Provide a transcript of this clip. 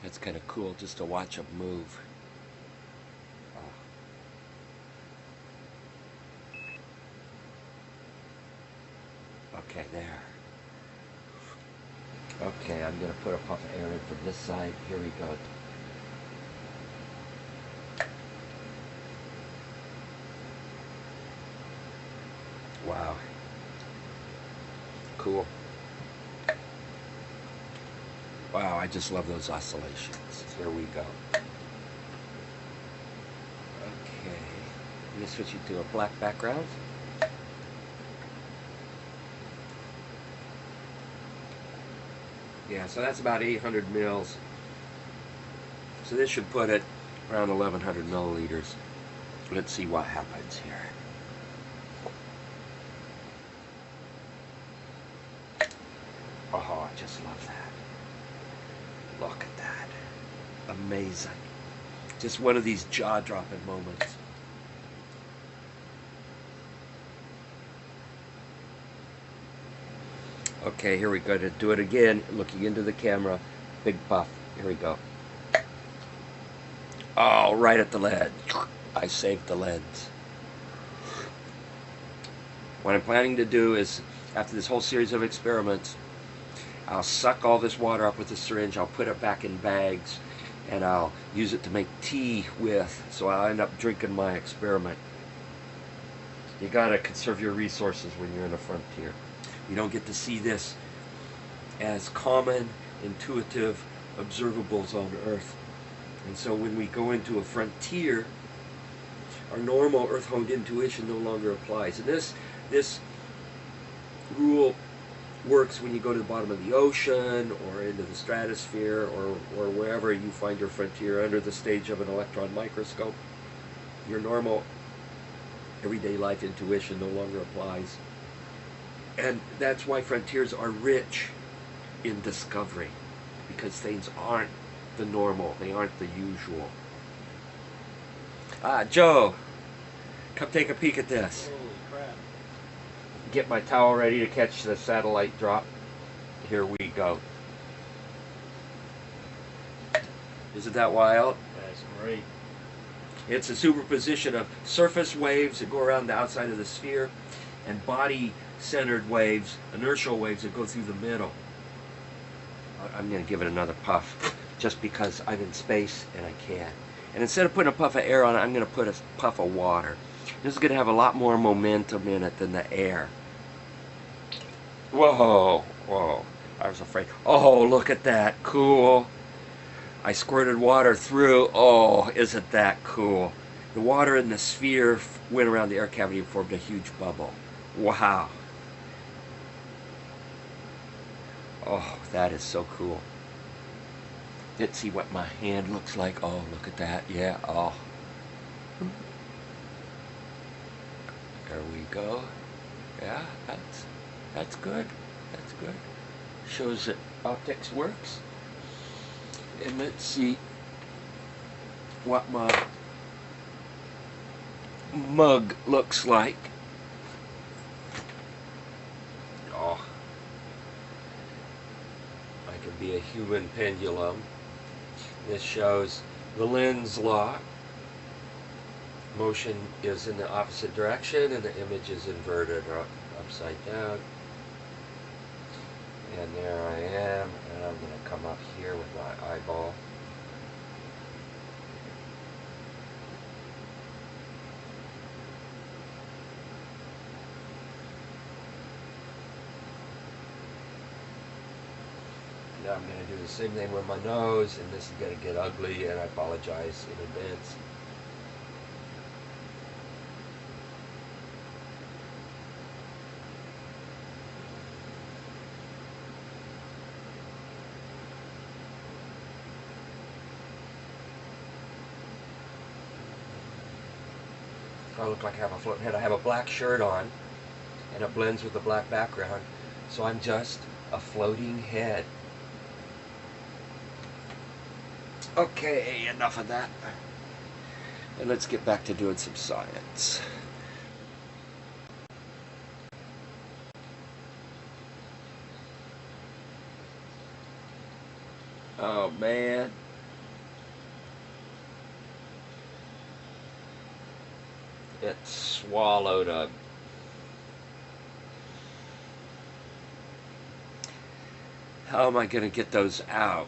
That's kind of cool just to watch them move. Okay, there. Okay, I'm going to put a puff of air in from this side. Here we go. Wow. Cool. Wow, I just love those oscillations. Here we go. Okay. I'm going to switch it to a black background. Yeah, so that's about 800 mils. So this should put it around 1100 milliliters. Let's see what happens here. Oh, I just love that. Look at that. Amazing. Just one of these jaw-dropping moments. Okay, here we go to do it again, looking into the camera. Big puff. Here we go. Oh, right at the lead. I saved the lens. What I'm planning to do is, after this whole series of experiments, I'll suck all this water up with the syringe, I'll put it back in bags, and I'll use it to make tea with, so I'll end up drinking my experiment. You gotta conserve your resources when you're in a frontier. You don't get to see this as common, intuitive observables on Earth. And so when we go into a frontier, our normal Earth-honed intuition no longer applies. And this rule works when you go to the bottom of the ocean or into the stratosphere or wherever you find your frontier under the stage of an electron microscope. Your normal everyday life intuition no longer applies. And that's why frontiers are rich in discovery, because things aren't the normal, they aren't the usual. Joe, come take a peek at this. Holy crap. Get my towel ready to catch the satellite drop. Here we go. Isn't that wild? That's great. It's a superposition of surface waves that go around the outside of the sphere and body-centered waves, inertial waves that go through the middle. I'm going to give it another puff just because I'm in space and I can. And instead of putting a puff of air on it, I'm going to put a puff of water. This is going to have a lot more momentum in it than the air. Whoa, whoa, I was afraid. Oh, look at that, cool. I squirted water through. Oh, isn't that cool? The water in the sphere went around the air cavity and formed a huge bubble. Wow. Oh, that is so cool. Let's see what my hand looks like. Oh, look at that. Yeah, oh. There we go. Yeah, that's good. That's good. Shows that optics works. And let's see what my mug looks like. Oh. I can be a human pendulum. This shows the lens law. Motion is in the opposite direction and the image is inverted or upside down. And there I am, and I'm going to come up here with my eyeball. Now I'm going to do the same thing with my nose, and this is going to get ugly, and I apologize in advance. I look like I have a floating head. I have a black shirt on, and it blends with the black background, so I'm just a floating head. Okay, enough of that. And let's get back to doing some science. Oh man, it swallowed a... How am I going to get those out?